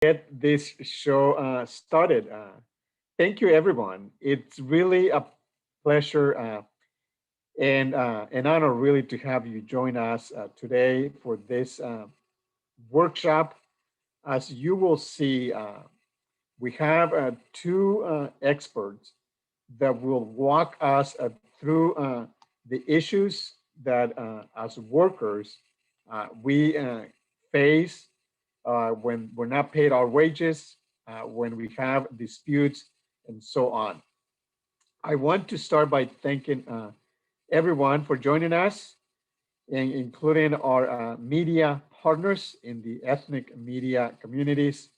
get this show started. Thank you, everyone. It's really a pleasure and an honor, really, to have you join us today for this workshop. As you will see, we have two experts that will walk us through the issues that, as workers, we face when we're not paid our wages, when we have disputes, and so on. I want to start by thanking everyone for joining us, including our media partners in the ethnic media communities.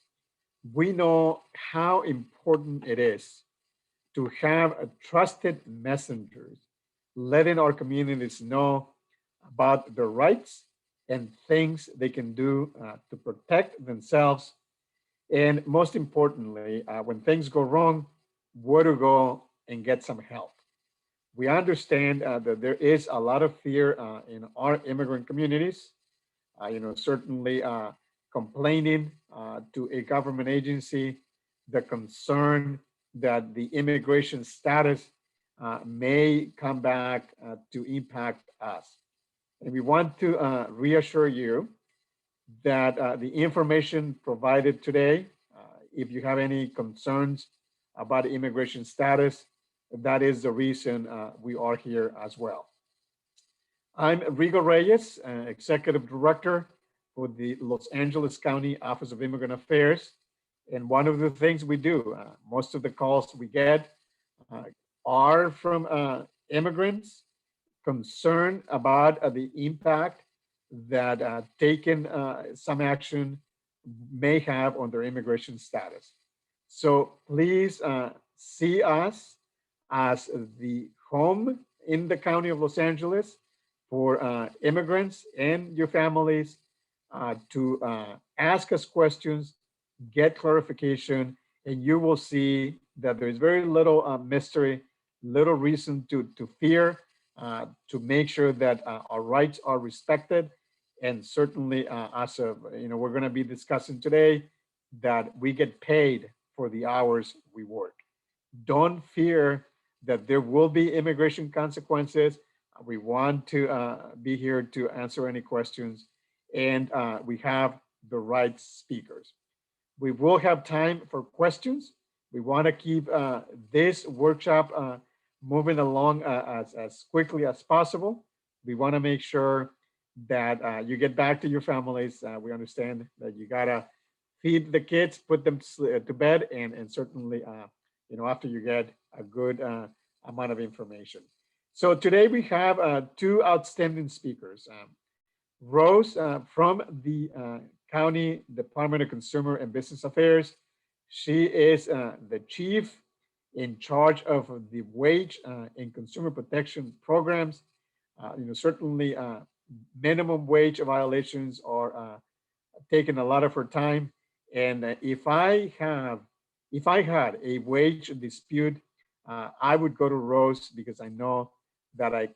We know how important it is to have a trusted messengers, letting our communities know about their rights and things they can do to protect themselves. And most importantly, when things go wrong, where to go and get some help. We understand that there is a lot of fear in our immigrant communities. Certainly complaining to a government agency, the concern that the immigration status may come back to impact us. And we want to reassure you that the information provided today, if you have any concerns about immigration status, that is the reason we are here as well. I'm Rigo Reyes, Executive Director for the Los Angeles County Office of Immigrant Affairs. And one of the things we do, most of the calls we get uh, are from immigrants concerned about the impact that taking some action may have on their immigration status. So please see us as the home in the county of Los Angeles for immigrants and your families to ask us questions, get clarification, and you will see that there's very little mystery, little reason to fear, to make sure that our rights are respected. And certainly, as of, we're going to be discussing today that we get paid for the hours we work. Don't fear that there will be immigration consequences. We want to be here to answer any questions, and we have the right speakers. We will have time for questions. We want to keep this workshop moving along as quickly as possible. We want to make sure that you get back to your families. We understand that you gotta feed the kids, put them to bed, and certainly, after you get a good amount of information. So today we have two outstanding speakers. Rose from the County Department of Consumer and Business Affairs. She is the chief in charge of the wage and consumer protection programs. Certainly minimum wage violations are taking a lot of her time. And if I had a wage dispute, I would go to Rose because I know that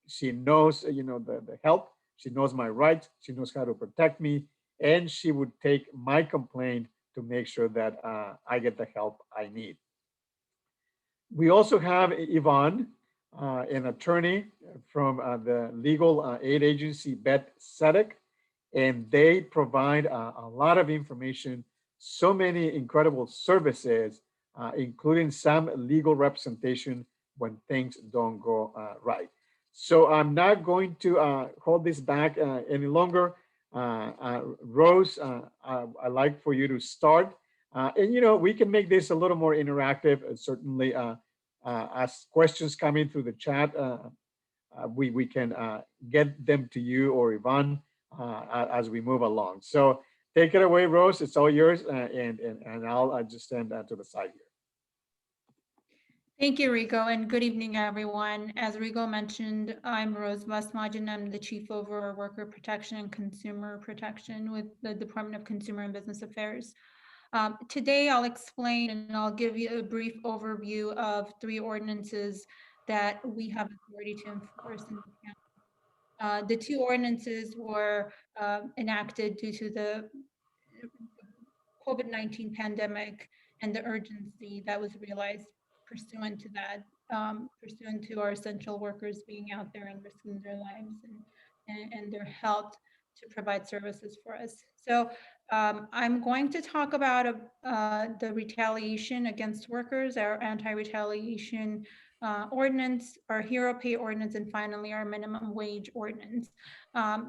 she knows, the help. She knows my rights. She knows how to protect me, and she would take my complaint to make sure that I get the help I need. We also have Yvonne, an attorney from the legal aid agency Tzedek, and they provide a lot of information, so many incredible services, including some legal representation when things don't go right. So I'm not going to hold this back any longer. Rose, I'd like for you to start. And we can make this a little more interactive. Certainly, as questions come in through the chat, we can get them to you or Yvonne as we move along. So take it away, Rose. It's all yours, and I'll just stand to the side here. Thank you, Rico, and good evening, everyone. As Rico mentioned, I'm Rose Basmadzhyan. I'm the Chief over Worker Protection and Consumer Protection with the Department of Consumer and Business Affairs. Today, I'll explain and I'll give you a brief overview of three ordinances that we have authority to enforce in the county. The two ordinances were enacted due to the COVID-19 pandemic and the urgency that was realized pursuant to that, pursuant to our essential workers being out there and risking their lives and their health to provide services for us. So I'm going to talk about the retaliation against workers, our anti-retaliation ordinance, our hero pay ordinance, and finally our minimum wage ordinance.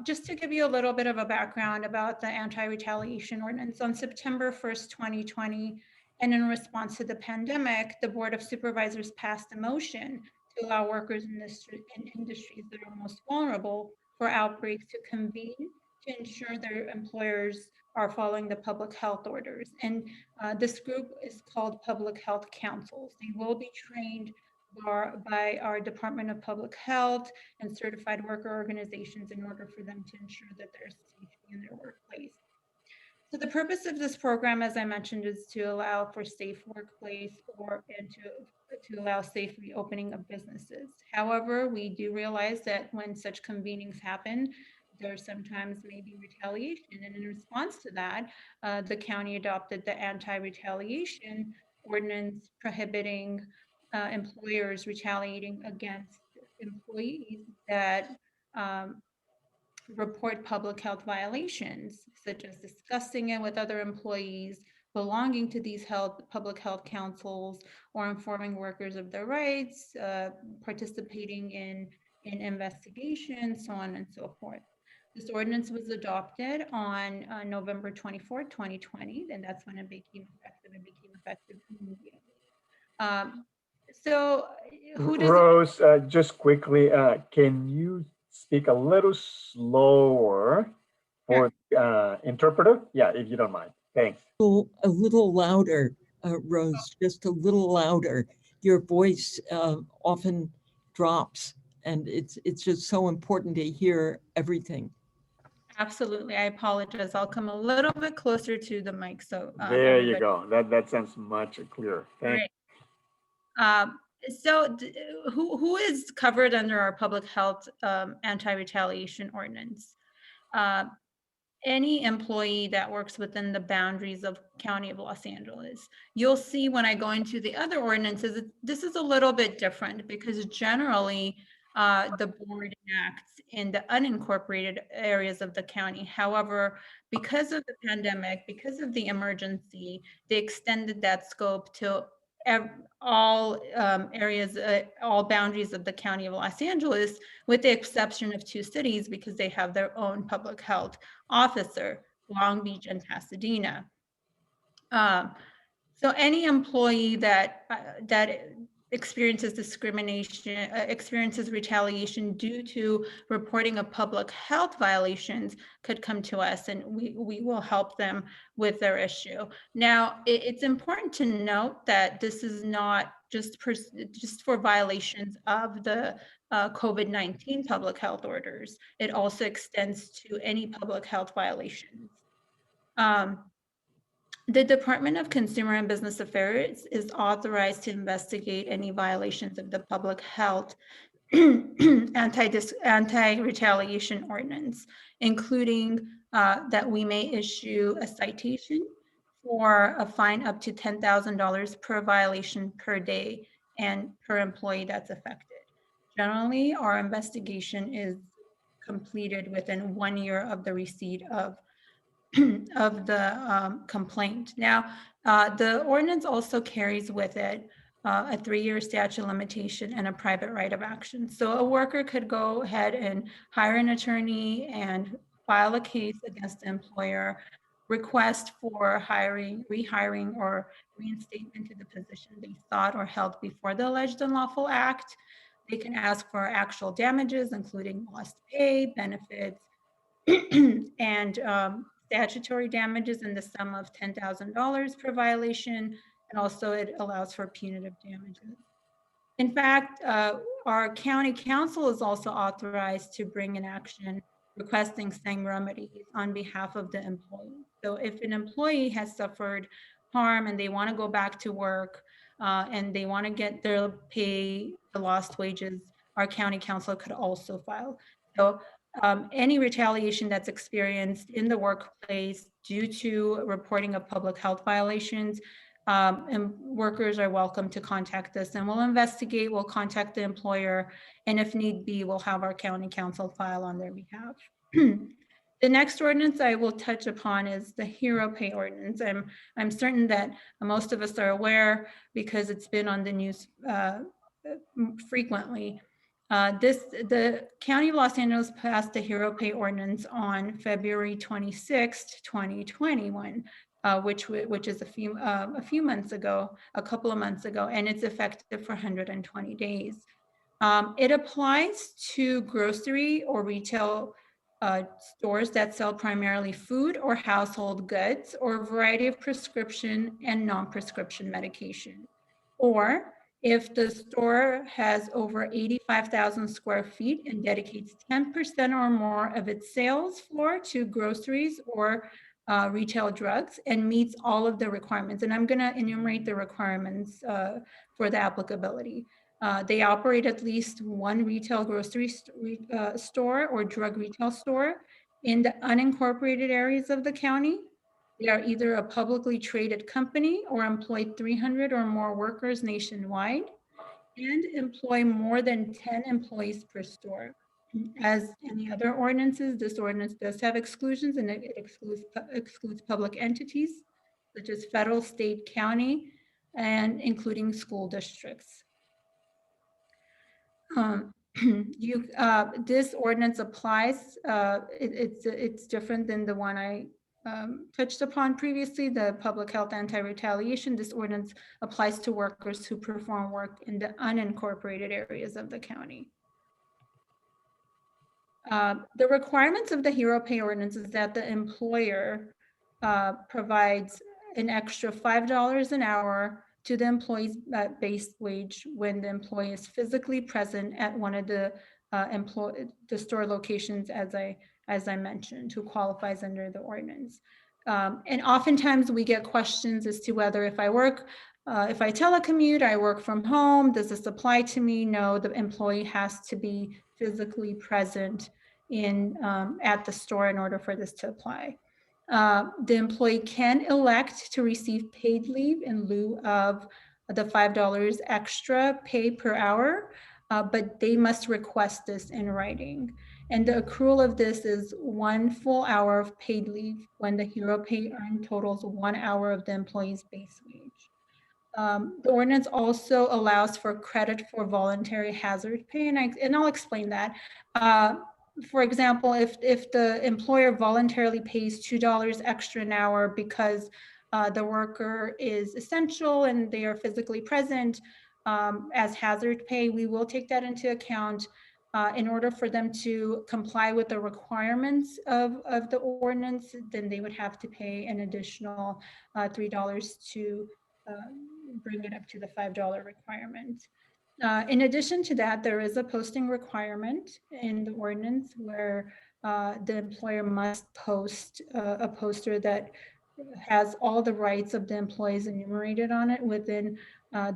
Just to give you a little bit of a background about the anti-retaliation ordinance, on September 1st, 2020, and in response to the pandemic, the Board of Supervisors passed a motion to allow workers in industries that are most vulnerable for outbreaks to convene to ensure their employers are following the public health orders. And this group is called Public Health Councils. They will be trained by our Department of Public Health and certified worker organizations in order for them to ensure that there's safety in their workplace. So the purpose of this program, as I mentioned, is to allow for safe workplace and to allow safe reopening of businesses. However, we do realize that when such convenings happen, there sometimes may be retaliation. And in response to that, the county adopted the anti-retaliation ordinance prohibiting employers retaliating against employees that report public health violations, such as discussing it with other employees, belonging to these public health councils, or informing workers of their rights, participating in investigations, so on and so forth. This ordinance was adopted on November 24th, 2020, and that's when it became effective. It became effective immediately. So who does Rose, just quickly, can you speak a little slower for interpreter? Yeah, if you don't mind. Thanks. A little louder, Rose, just a little louder. Your voice often drops, and it's just so important to hear everything. Absolutely. I apologize. I'll come a little bit closer to the mic. So there you go. That sounds much clearer. Thank you. So who is covered under our public health anti-retaliation ordinance? Any employee that works within the boundaries of County of Los Angeles. You'll see when I go into the other ordinances, this is a little bit different because generally the board enacts in the unincorporated areas of the county. However, because of the pandemic, because of the emergency, they extended that scope to all areas, all boundaries of the County of Los Angeles, with the exception of two cities because they have their own public health officer, Long Beach and Pasadena. So any employee that experiences discrimination, experiences retaliation due to reporting of public health violations could come to us, and we will help them with their issue. Now, it's important to note that this is not just for violations of the COVID-19 public health orders. It also extends to any public health violations. The Department of Consumer and Business Affairs is authorized to investigate any violations of the public health anti-retaliation ordinance, including that we may issue a citation for a fine up to $10,000 per violation per day and per employee that's affected. Generally, our investigation is completed within 1 year of the receipt of the complaint. Now, the ordinance also carries with it a 3-year statute of limitation and a private right of action. So a worker could go ahead and hire an attorney and file a case against the employer, request for hiring, rehiring, or reinstatement to the position they sought or held before the alleged unlawful act. They can ask for actual damages, including lost pay, benefits, and statutory damages in the sum of $10,000 per violation, and also it allows for punitive damages. In fact, our county council is also authorized to bring an action requesting same remedies on behalf of the employee. So if an employee has suffered harm and they want to go back to work and they want to get their pay, the lost wages, our county council could also file. So any retaliation that's experienced in the workplace due to reporting of public health violations, and workers are welcome to contact us, and we'll investigate, we'll contact the employer, and if need be, we'll have our county counsel file on their behalf. The next ordinance I will touch upon is the Hero Pay Ordinance. I'm certain that most of us are aware because it's been on the news frequently. The County of Los Angeles passed the Hero Pay Ordinance on February 26th, 2021, which is a few months ago, a couple of months ago, and it's effective for 120 days. It applies to grocery or retail stores that sell primarily food or household goods or a variety of prescription and non-prescription medication. Or if the store has over 85,000 square feet and dedicates 10% or more of its sales floor to groceries or retail drugs and meets all of the requirements. And I'm going to enumerate the requirements for the applicability. They operate at least one retail grocery store or drug retail store in the unincorporated areas of the county. They are either a publicly traded company or employ 300 or more workers nationwide and employ more than 10 employees per store. As any other ordinances, this ordinance does have exclusions, and it excludes public entities such as federal, state, county, and including school districts. This ordinance applies. It's different than the one I touched upon previously, the public health anti-retaliation. This ordinance applies to workers who perform work in the unincorporated areas of the county. The requirements of the Hero Pay Ordinance is that the employer provides an extra $5 an hour to the employee's base wage when the employee is physically present at one of the store locations, as I mentioned, who qualifies under the ordinance. And oftentimes we get questions as to whether if I telecommute, I work from home, does this apply to me? No, the employee has to be physically present at the store in order for this to apply. The employee can elect to receive paid leave in lieu of the $5 extra pay per hour, but they must request this in writing. And the accrual of this is 1 full hour of paid leave when the Hero Pay earned totals 1 hour of the employee's base wage. The ordinance also allows for credit for voluntary hazard pay, and I'll explain that. For example, if the employer voluntarily pays $2 extra an hour because the worker is essential and they are physically present as hazard pay, we will take that into account in order for them to comply with the requirements of the ordinance. Then they would have to pay an additional $3 to bring it up to the $5 requirement. In addition to that, there is a posting requirement in the ordinance where the employer must post a poster that has all the rights of the employees enumerated on it within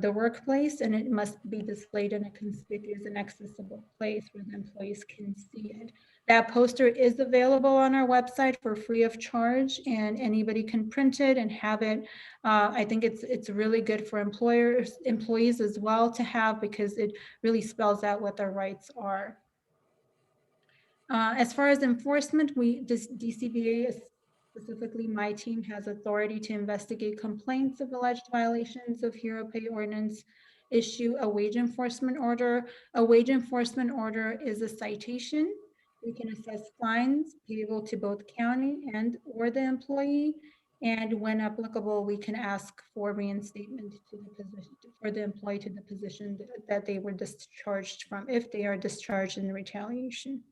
the workplace, and it must be displayed in a conspicuous and accessible place where the employees can see it. That poster is available on our website for free of charge, and anybody can print it and have it. I think it's really good for employees as well to have, because it really spells out what their rights are. As far as enforcement, DCBA, specifically my team, has authority to investigate complaints of alleged violations of Hero Pay Ordinance, issue a wage enforcement order. A wage enforcement order is a citation. We can assess fines payable to both county and or the employee. And when applicable, we can ask for reinstatement to the position for the employee to the position that they were discharged from, if they are discharged in retaliation.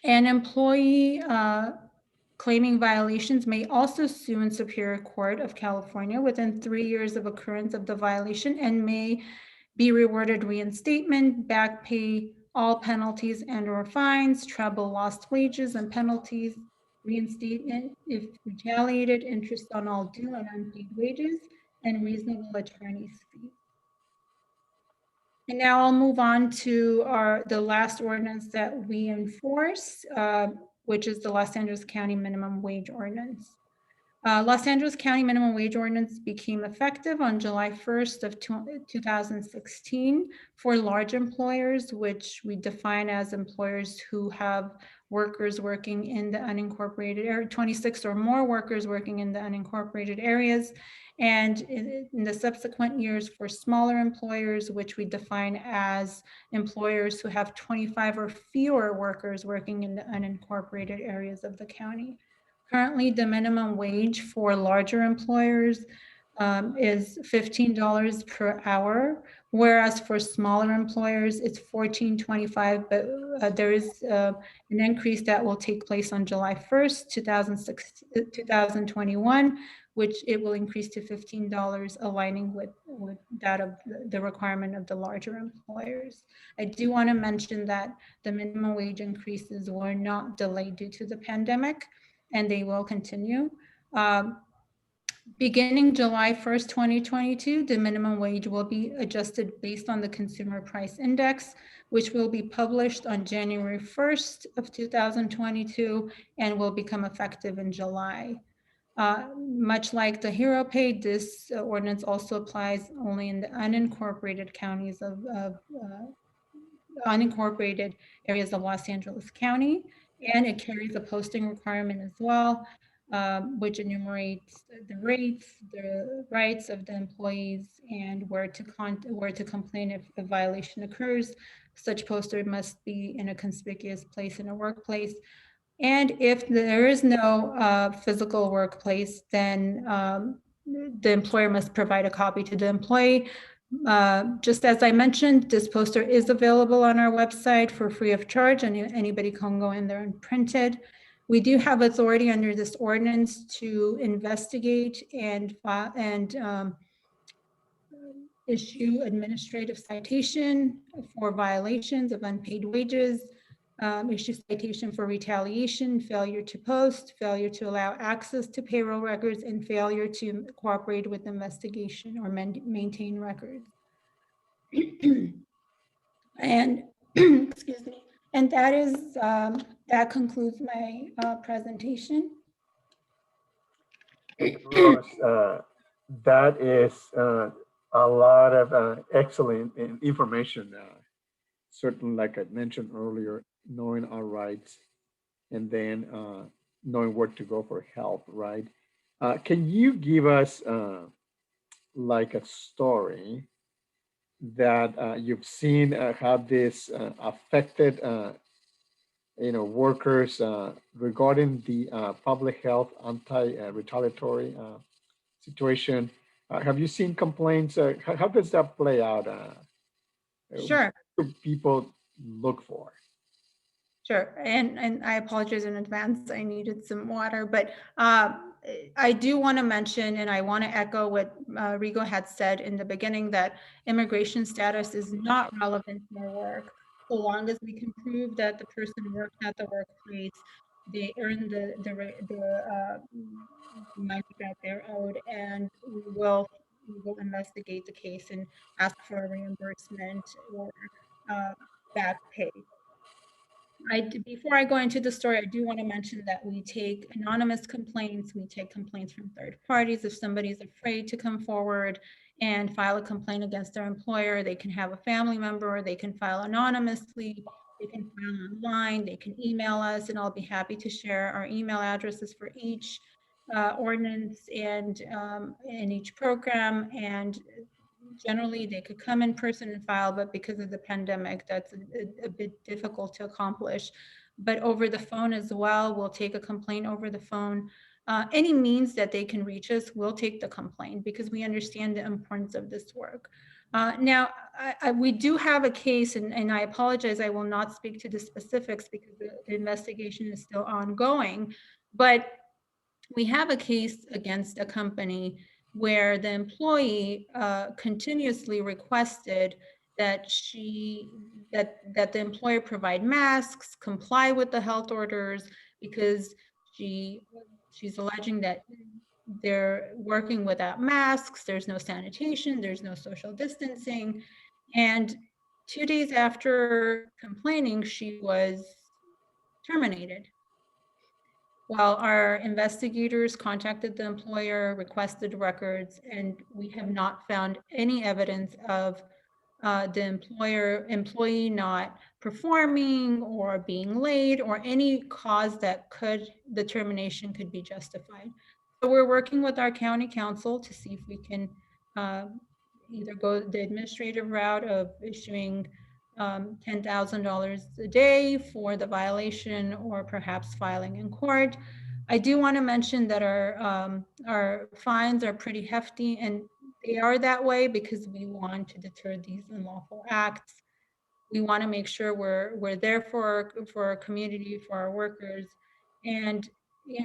An employee claiming violations may also sue in Superior Court of California within 3 years of occurrence of the violation and may be rewarded reinstatement, back pay, all penalties and or fines, treble lost wages and penalties, reinstatement if retaliated, interest on all due and unpaid wages, and reasonable attorney's fees. And now I'll move on to the last ordinance that we enforce, which is the Los Angeles County Minimum Wage Ordinance. Los Angeles County Minimum Wage Ordinance became effective on July 1st of 2016 for large employers, which we define as employers who have workers working in the unincorporated area, 26 or more workers working in the unincorporated areas. And in the subsequent years for smaller employers, which we define as employers who have 25 or fewer workers working in the unincorporated areas of the county. Currently, the minimum wage for larger employers is $15 per hour, whereas for smaller employers, it's $14.25, but there is an increase that will take place on July 1st, 2021, which it will increase to $15, aligning with that of the requirement of the larger employers. I do want to mention that the minimum wage increases were not delayed due to the pandemic, and they will continue. Beginning July 1st, 2022, the minimum wage will be adjusted based on the Consumer Price Index, which will be published on January 1st of 2022 and will become effective in July. Much like the Hero Pay, this ordinance also applies only in the unincorporated counties of unincorporated areas of Los Angeles County, and it carries a posting requirement as well, which enumerates the rates, the rights of the employees, and where to complain if a violation occurs. Such poster must be in a conspicuous place in a workplace. And if there is no physical workplace, then the employer must provide a copy to the employee. Just as I mentioned, this poster is available on our website for free of charge, and anybody can go in there and print it. We do have authority under this ordinance to investigate and issue administrative citation for violations of unpaid wages, issue citation for retaliation, failure to post, failure to allow access to payroll records, and failure to cooperate with investigation or maintain records. And excuse me, and that is that concludes my presentation. Rose, that is a lot of excellent information. Certainly, like I mentioned earlier, knowing our rights and then knowing where to go for help, right? Can you give us like a story that you've seen how this affected workers regarding the public health anti-retaliatory situation? Have you seen complaints? How does that play out? Sure. What do people look for? Sure, and I apologize in advance. I needed some water, but I do want to mention, and I want to echo what Rigo had said in the beginning, that immigration status is not relevant for work. So long as we can prove that the person worked at the workplace, they earn the money that they're owed, and we will investigate the case and ask for a reimbursement or back pay. Before I go into the story, I do want to mention that we take anonymous complaints. We take complaints from third parties. If somebody's afraid to come forward and file a complaint against their employer, they can have a family member, they can file anonymously, they can file online, they can email us, and I'll be happy to share our email addresses for each ordinance and in each program. And generally, they could come in person and file, but because of the pandemic, that's a bit difficult to accomplish. But over the phone as well, we'll take a complaint over the phone. Any means that they can reach us, we'll take the complaint because we understand the importance of this work. Now, we do have a case, and I apologize, I will not speak to the specifics because the investigation is still ongoing, but we have a case against a company where the employee continuously requested that the employer provide masks, comply with the health orders, because she's alleging that they're working without masks, there's no sanitation, there's no social distancing. And 2 days after complaining, she was terminated. Well, our investigators contacted the employer, requested records, and we have not found any evidence of the employee not performing or being late or any cause that the termination could be justified. So we're working with our county council to see if we can either go the administrative route of issuing $10,000 a day for the violation or perhaps filing in court. I do want to mention that our fines are pretty hefty, and they are that way because we want to deter these unlawful acts. We want to make sure we're there for our community, for our workers. And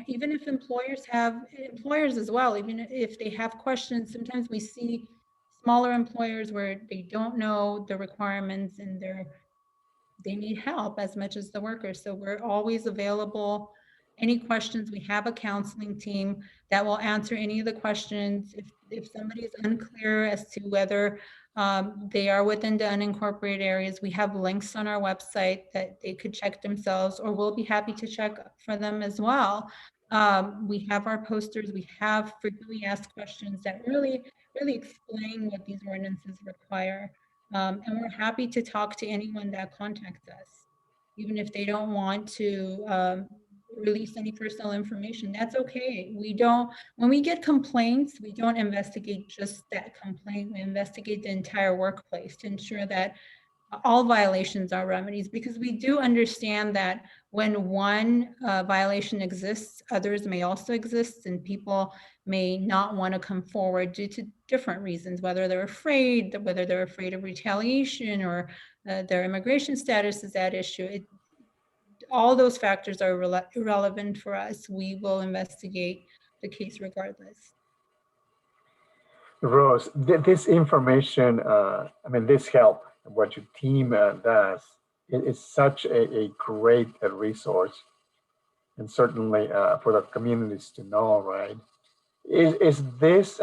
even if employers as well, even if they have questions, sometimes we see smaller employers where they don't know the requirements and they need help as much as the workers. So we're always available. Any questions, we have a counseling team that will answer any of the questions. If somebody is unclear as to whether they are within the unincorporated areas, we have links on our website that they could check themselves, or we'll be happy to check for them as well. We have our posters, we have frequently asked questions that really explain what these ordinances require. And we're happy to talk to anyone that contacts us, even if they don't want to release any personal information. That's okay. When we get complaints, we don't investigate just that complaint. We investigate the entire workplace to ensure that all violations are remedies, because we do understand that when one violation exists, others may also exist, and people may not want to come forward due to different reasons, whether they're afraid of retaliation, or their immigration status is at issue. All those factors are irrelevant for us. We will investigate the case regardless. Rose, this information, this help, what your team does, is such a great resource, and certainly for the communities to know, right? Is this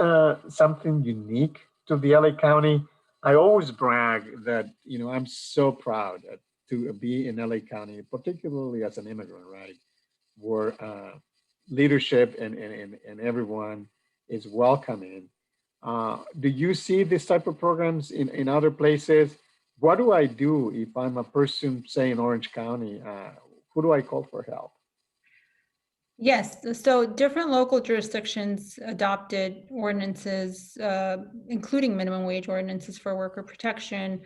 something unique to the LA County? I always brag that, I'm so proud to be in LA County, particularly as an immigrant, right? Where leadership and everyone is welcoming. Do you see this type of programs in other places? What do I do if I'm a person, say in Orange County? Who do I call for help? Yes, so different local jurisdictions adopted ordinances, including minimum wage ordinances for worker protection.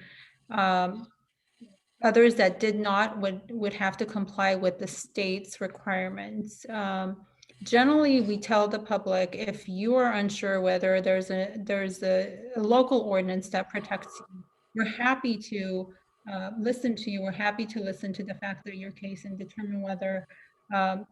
Others that did not would have to comply with the state's requirements. Generally, we tell the public, if you are unsure whether there's a local ordinance that protects you, we're happy to listen to you. We're happy to listen to the facts of your case and determine whether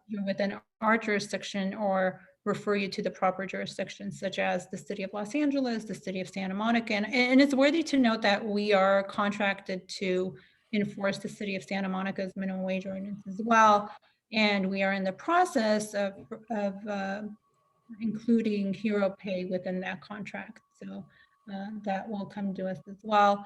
you're within our jurisdiction or refer you to the proper jurisdictions, such as the city of Los Angeles, the city of Santa Monica. And it's worthy to note that we are contracted to enforce the city of Santa Monica's minimum wage ordinance as well. And we are in the process of including hero pay within that contract. So that will come to us as well.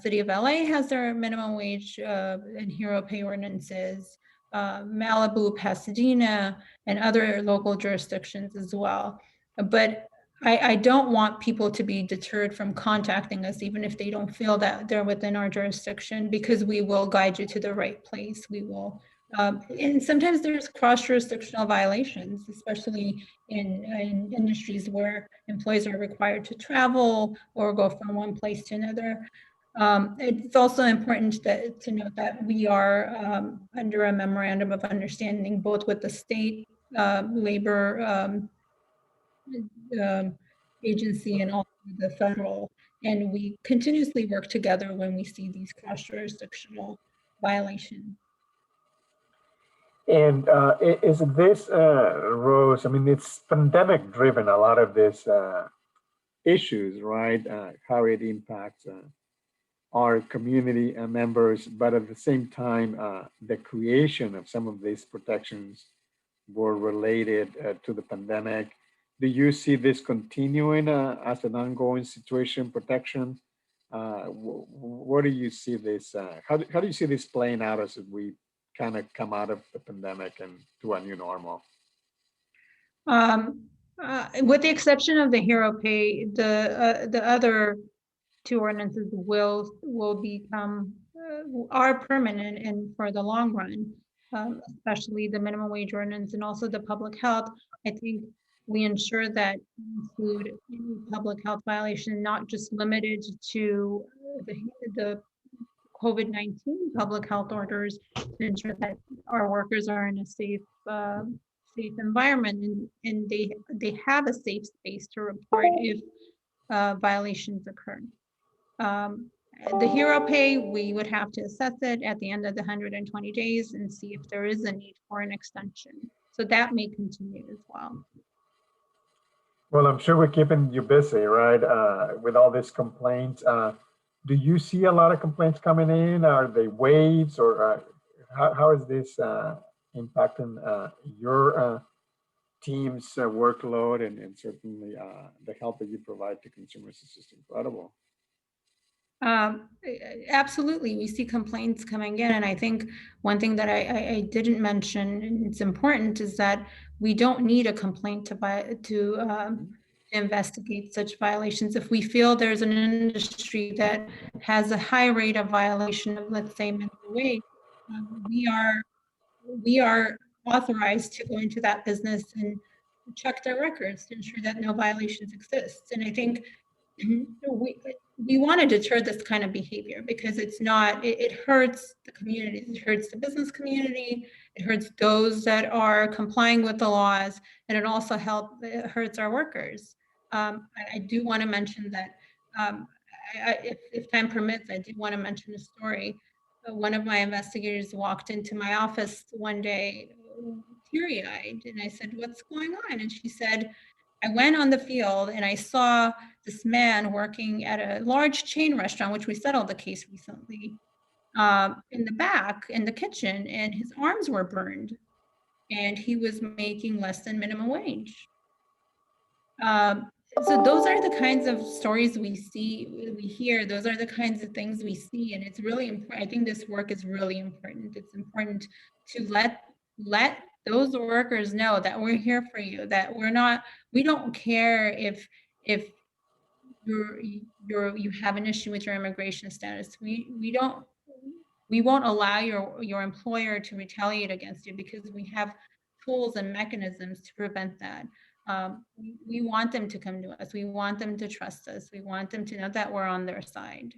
City of LA has their minimum wage and hero pay ordinances. Malibu, Pasadena, and other local jurisdictions as well. But I don't want people to be deterred from contacting us, even if they don't feel that they're within our jurisdiction, because we will guide you to the right place. We will, and sometimes there's cross-jurisdictional violations, especially in industries where employees are required to travel or go from one place to another. It's also important to note that we are under a memorandum of understanding both with the state labor agency and also the federal, and we continuously work together when we see these cross-jurisdictional violations. And is this, Rose, it's pandemic driven, a lot of these issues, right? How it impacts our community members, but at the same time, the creation of some of these protections were related to the pandemic. Do you see this continuing as an ongoing situation, protection What do you see this? How do you see this playing out as we kind of come out of the pandemic and to a new normal? With the exception of the hero pay, the other two ordinances will become are permanent and for the long run, especially the minimum wage ordinance and also the public health. I think we ensure that include any public health violation, not just limited to the COVID-19 public health orders, to ensure that our workers are in a safe environment and they have a safe space to report if violations occur. The hero pay, we would have to assess it at the end of the 120 days and see if there is a need for an extension. So that may continue as well. Well, I'm sure we're keeping you busy, right? With all these complaints. Do you see a lot of complaints coming in? Are they waves, or how is this impacting your team's workload and certainly the help that you provide to consumers is just incredible. Absolutely, we see complaints coming in, and I think one thing that I didn't mention, and it's important, is that we don't need a complaint to investigate such violations. If we feel there's an industry that has a high rate of violation of, let's say, minimum wage, we are authorized to go into that business and check their records to ensure that no violations exist. And I think we want to deter this kind of behavior because it's not, it hurts the community, it hurts the business community, it hurts those that are complying with the laws, and it also hurts our workers. I do want to mention that if time permits, I do want to mention a story. One of my investigators walked into my office one day teary-eyed, and I said, "What's going on?" And she said, "I went on the field and I saw this man working at a large chain restaurant, which we settled the case recently, in the back, in the kitchen, and his arms were burned, and he was making less than minimum wage." So those are the kinds of stories we see, we hear, those are the kinds of things we see, and it's really important. I think this work is really important. It's important to let those workers know that we're here for you, that we don't care if you have an issue with your immigration status. We won't allow your employer to retaliate against you because we have tools and mechanisms to prevent that. We want them to come to us. We want them to trust us. We want them to know that we're on their side.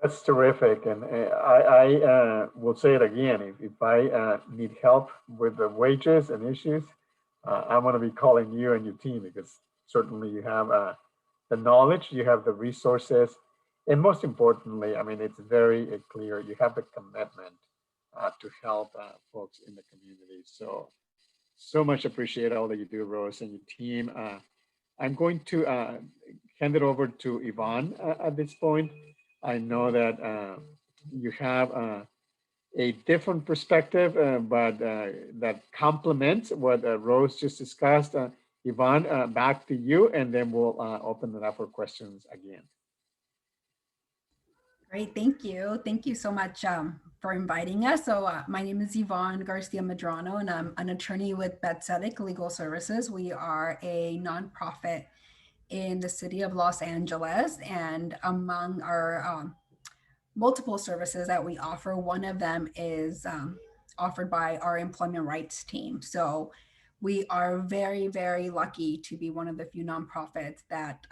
That's terrific. And I will say it again. If I need help with the wages and issues, I'm going to be calling you and your team, because certainly you have the knowledge, you have the resources, and most importantly, I mean, it's very clear, you have the commitment to help folks in the community. So much appreciate all that you do, Rose, and your team. I'm going to hand it over to Yvonne at this point. I know that you have a different perspective, but that complements what Rose just discussed. Yvonne, back to you, and then we'll open it up for questions again. Great, thank you. Thank you so much for inviting us. So my name is Yvonne Garcia Medrano, and I'm an attorney with Tzedek Legal Services. We are a nonprofit in the city of Los Angeles, and among our multiple services that we offer, one of them is offered by our employment rights team. So we are very, very lucky to be one of the few nonprofits that,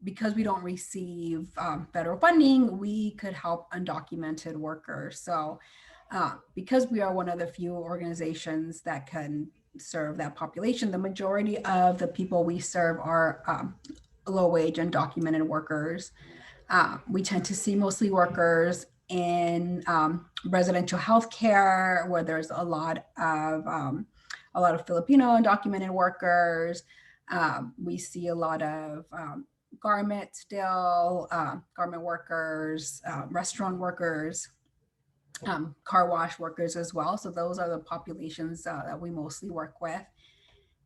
because we don't receive federal funding, we could help undocumented workers. So because we are one of the few organizations that can serve that population, the majority of the people we serve are low-wage undocumented workers. We tend to see mostly workers in residential healthcare, where there's a lot of Filipino undocumented workers. We see a lot of garment workers, restaurant workers, car wash workers as well. So those are the populations that we mostly work with.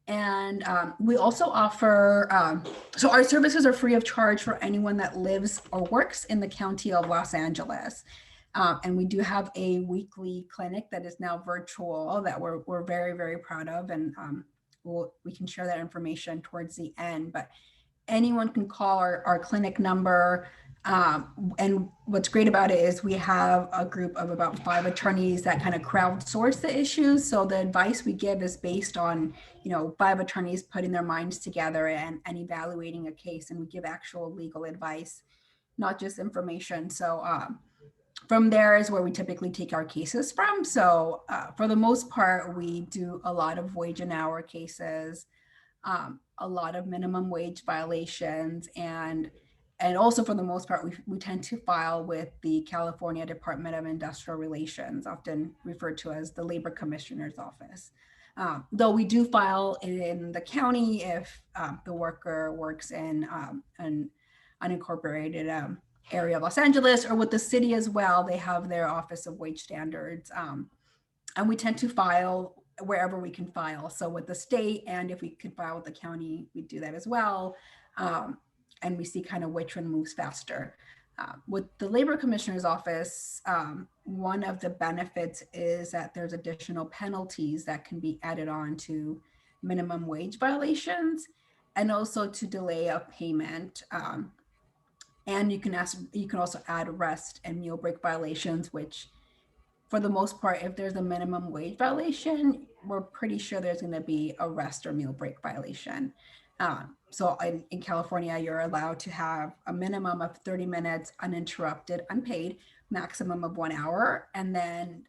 And we also offer, so our services are free of charge for anyone that lives or works in the county of Los Angeles. And we do have a weekly clinic that is now virtual that we're very, very proud of. And we can share that information towards the end, but anyone can call our clinic number. And what's great about it is we have a group of about 5 attorneys that kind of crowdsource the issues. So the advice we give is based on, 5 attorneys putting their minds together and evaluating a case, and we give actual legal advice, not just information. So from there is where we typically take our cases from. So for the most part, we do a lot of wage and hour cases, a lot of minimum wage violations, and also for the most part, we tend to file with the California Department of Industrial Relations, often referred to as the Labor Commissioner's Office. Though we do file in the county if the worker works in an unincorporated area of Los Angeles, or with the city as well. They have their Office of Wage Standards. And we tend to file wherever we can file. So with the state, and if we could file with the county, we do that as well. And we see kind of which one moves faster. With the Labor Commissioner's Office, one of the benefits is that there's additional penalties that can be added on to minimum wage violations, and also to delay of payment. And you can also add rest and meal break violations, which for the most part, if there's a minimum wage violation, we're pretty sure there's going to be a rest or meal break violation. So in California, you're allowed to have a minimum of 30 minutes uninterrupted, unpaid, maximum of 1 hour. And then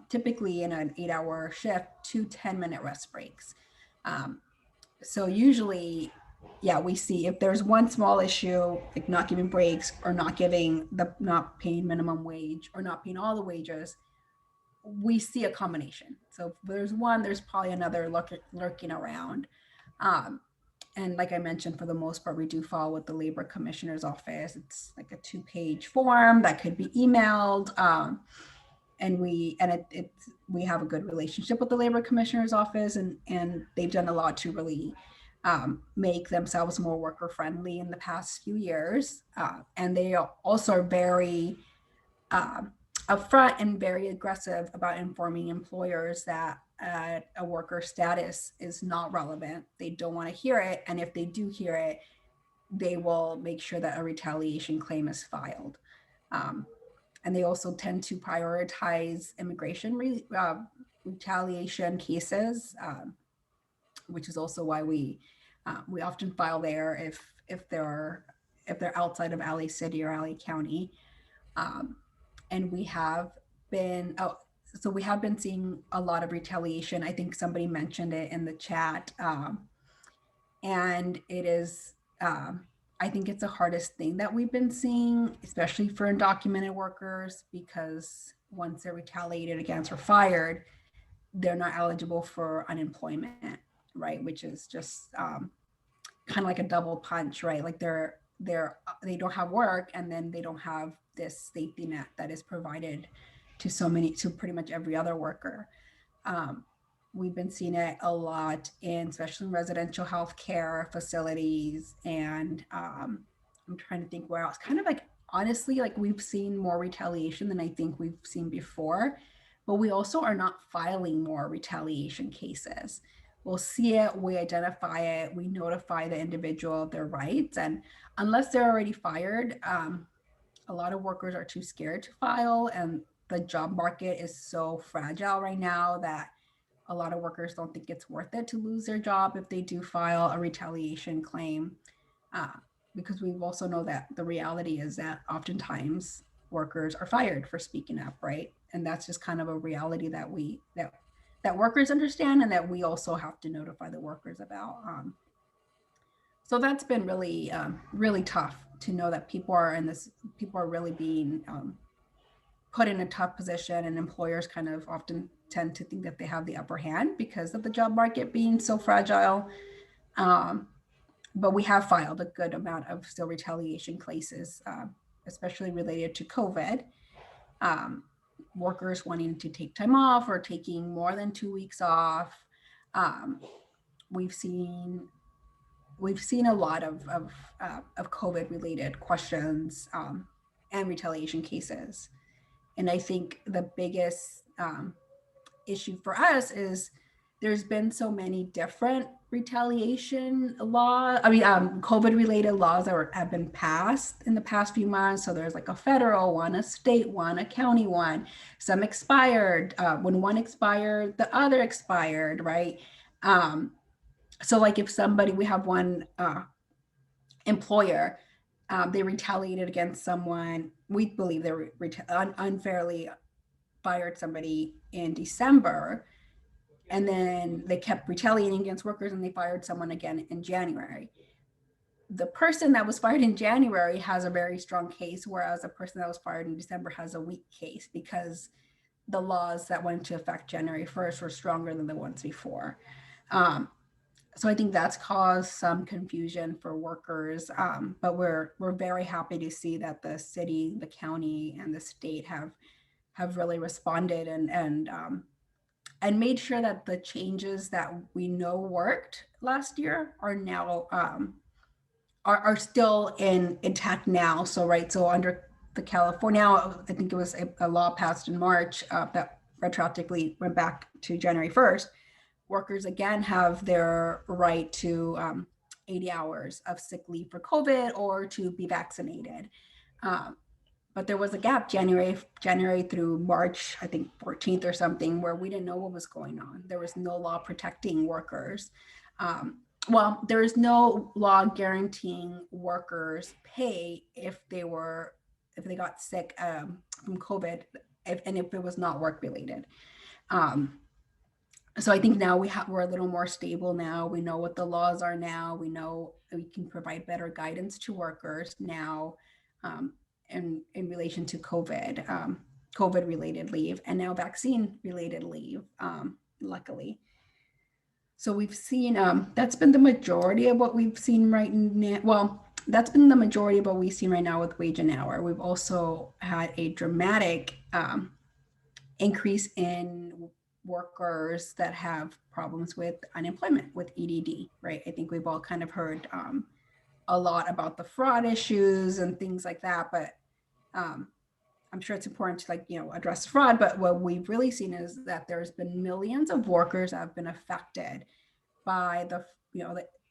typically in an 8-hour shift, 2 10-minute rest breaks. So usually, yeah, we see if there's one small issue, like not giving breaks or not paying minimum wage or not paying all the wages, we see a combination. So if there's one, there's probably another lurking around. And like I mentioned, for the most part, we do file with the Labor Commissioner's Office. It's like a 2-page form that could be emailed. And we have a good relationship with the Labor Commissioner's Office, and they've done a lot to really make themselves more worker friendly in the past few years. And they also are very upfront and very aggressive about informing employers that a worker status is not relevant. They don't want to hear it. And if they do hear it, they will make sure that a retaliation claim is filed. And they also tend to prioritize immigration retaliation cases, which is also why we often file there if they're outside of LA City or LA County. And we have been seeing a lot of retaliation. I think somebody mentioned it in the chat. And it is, I think it's the hardest thing that we've been seeing, especially for undocumented workers, because once they're retaliated against or fired, they're not eligible for unemployment, right? Which is just kind of like a double punch, right? Like they don't have work, and then they don't have this safety net that is provided to pretty much every other worker. We've been seeing it a lot especially in residential healthcare facilities. And I'm trying to think where else. Kind of like, honestly, like we've seen more retaliation than I think we've seen before, but we also are not filing more retaliation cases. We'll see it, we identify it, we notify the individual of their rights. And unless they're already fired, a lot of workers are too scared to file. And the job market is so fragile right now that a lot of workers don't think it's worth it to lose their job if they do file a retaliation claim, because we also know that the reality is that oftentimes workers are fired for speaking up, right? And that's just kind of a reality that that workers understand, and that we also have to notify the workers about. So that's been really, really tough to know that people are really being put in a tough position, and employers kind of often tend to think that they have the upper hand because of the job market being so fragile. But we have filed a good amount of still retaliation cases, especially related to COVID. Workers wanting to take time off or taking more than 2 weeks off. we've seen a lot of COVID related questions and retaliation cases. And I think the biggest issue for us is there's been so many different retaliation COVID related laws that have been passed in the past few months. So there's like a federal one, a state one, a county one. Some expired. When one expired, the other expired, right? So like if we have one employer, they retaliated against someone, we believe they unfairly fired somebody in December, and then they kept retaliating against workers and they fired someone again in January. The person that was fired in January has a very strong case, whereas the person that was fired in December has a weak case because the laws that went into effect January 1st were stronger than the ones before. So I think that's caused some confusion for workers, but we're very happy to see that the city, the county, and the state have really responded and made sure that the changes that we know worked last year are now are still intact now. So under the California, I think it was a law passed in March that retroactively went back to January 1st. Workers again have their right to 80 hours of sick leave for COVID or to be vaccinated. But there was a gap January through March, I think 14th or something, where we didn't know what was going on. There was no law protecting workers. There is no law guaranteeing workers pay if they got sick from COVID, if it was not work related. So I think now we're a little more stable now. We know what the laws are now. We know we can provide better guidance to workers now in relation to COVID related leave, and now vaccine related leave, luckily. So we've seen, that's been the majority of what we've seen right now. Well, that's been the majority of what we've seen right now with wage and hour. We've also had a dramatic increase in workers that have problems with unemployment, with EDD, right? I think we've all kind of heard a lot about the fraud issues and things like that, but I'm sure it's important to address fraud, but what we've really seen is that there's been millions of workers that have been affected by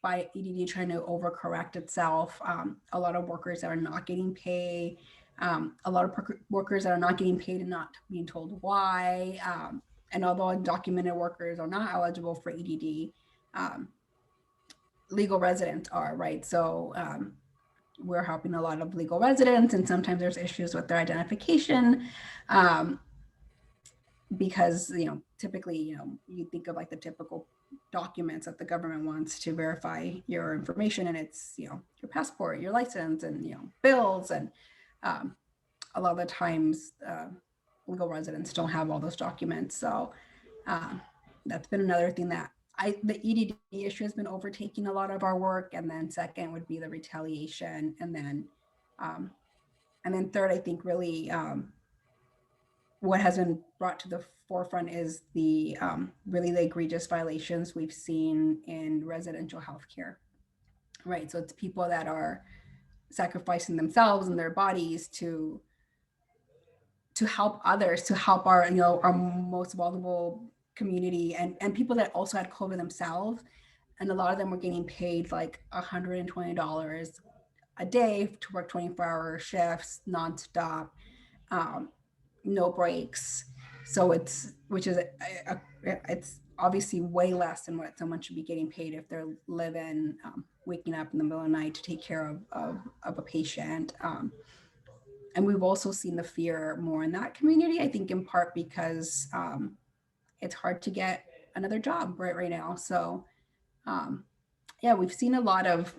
by EDD trying to overcorrect itself. A lot of workers that are not getting paid, a lot of workers that are not getting paid and not being told why. And although undocumented workers are not eligible for EDD, legal residents are, right? So we're helping a lot of legal residents, and sometimes there's issues with their identification because, typically, you think of the typical documents that the government wants to verify your information, and it's, your passport, your license, and, bills. And a lot of the times, legal residents don't have all those documents. So that's been another thing that the EDD issue has been overtaking a lot of our work. And then second would be the retaliation. And then third, I think really what has been brought to the forefront is the really the egregious violations we've seen in residential healthcare, right? So it's people that are sacrificing themselves and their bodies to help others, to help our most vulnerable community, and people that also had COVID themselves. And a lot of them were getting paid like $120 a day to work 24-hour shifts, nonstop, no breaks. So it's obviously way less than what someone should be getting paid if they're waking up in the middle of the night to take care of a patient. And we've also seen the fear more in that community, I think in part because it's hard to get another job right now. So we've seen a lot of,